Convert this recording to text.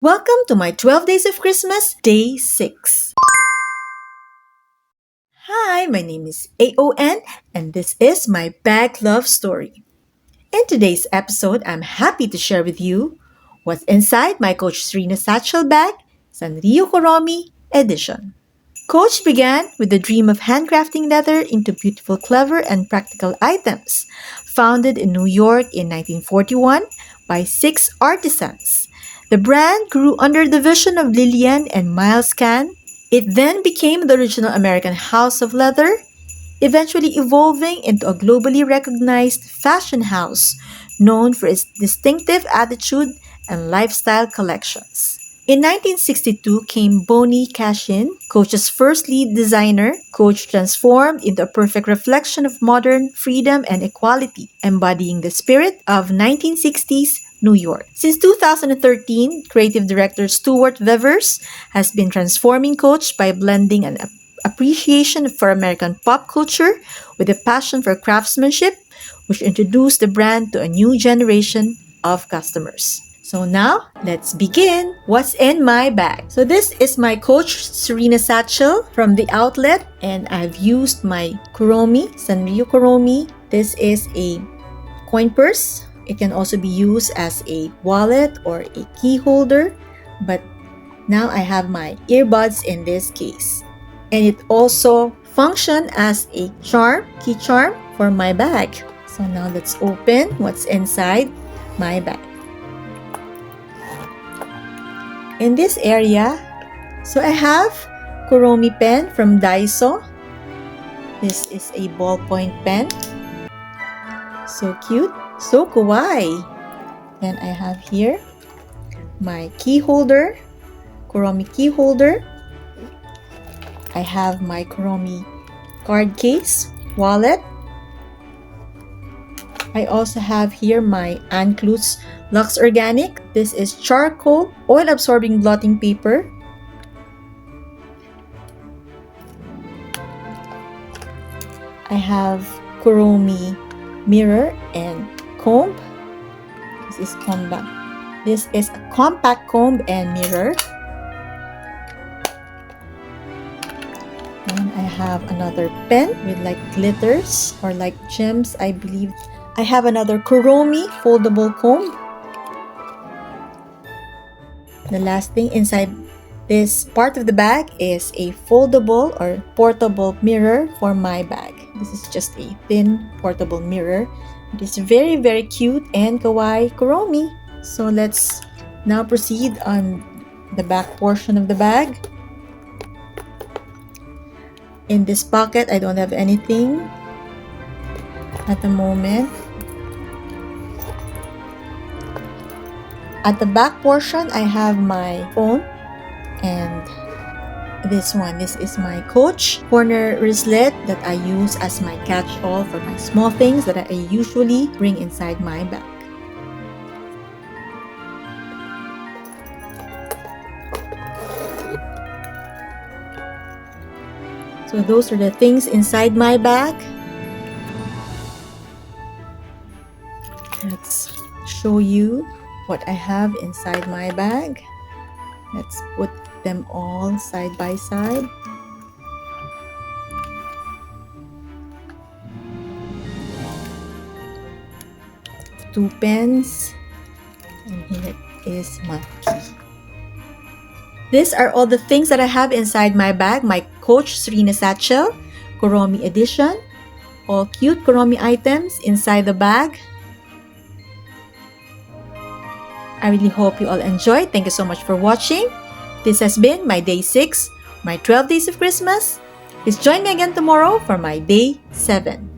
Welcome to my 12 Days of Christmas, Day 6. Hi, my name is AON, and this is my BagLove story. In today's episode, I'm happy to share with you what's inside my Coach Serena Satchel bag, Sanrio Kuromi edition. Coach began with the dream of handcrafting leather into beautiful, clever, and practical items. Founded in New York in 1941 by 6 artisans, the brand grew under the vision of Lillian and Miles Cahn. It then became the original American house of leather, eventually evolving into a globally recognized fashion house known for its distinctive attitude and lifestyle collections. In 1962 came Bonnie Cashin, Coach's first lead designer. Coach transformed into a perfect reflection of modern freedom and equality, embodying the spirit of 1960s New York. Since 2013, creative director Stuart Vevers has been transforming Coach by blending an appreciation for American pop culture with a passion for craftsmanship, which introduced the brand to a new generation of customers. So now, let's begin. What's in my bag? So this is my Coach Serena Satchel from the outlet, and I've used my Kuromi, Sanrio Kuromi. This is a coin purse. It can also be used as a wallet or a key holder, but now I have my earbuds in this case. And it also functions as a key charm for my bag. So now let's open what's inside my bag. In this area, so I have Kuromi pen from Daiso. This is a ballpoint pen. So cute, so kawaii. Then I have here my key holder, Kuromi key holder. I have my Kuromi card case, wallet. I also have here my Anclutz Lux Organic. This is charcoal, oil-absorbing blotting paper. I have Kuromi mirror and comb. This is compact. This is a compact comb and mirror. And I have another pen with like glitters or like gems, I believe. I have another Kuromi foldable comb. The last thing inside this part of the bag is a foldable or portable mirror for my bag. This is just a thin portable mirror. It is very, very cute and kawaii Kuromi. So let's now proceed on the back portion of the bag. In this pocket, I don't have anything at the moment. At the back portion, I have my phone and this is my Coach corner wristlet that I use as my catch-all for my small things that I usually bring inside my bag. So those are the things inside my bag. Let's show you what I have inside my bag. Let's put them all side by side. Two pens, and here is my key. These are all the things that I have inside my bag. My Coach Serena Satchel Kuromi edition. All cute Kuromi items inside the bag. I really hope you all enjoyed. Thank you so much for watching. This has been my Day 6, my 12 Days of Christmas. Please join me again tomorrow for my Day 7.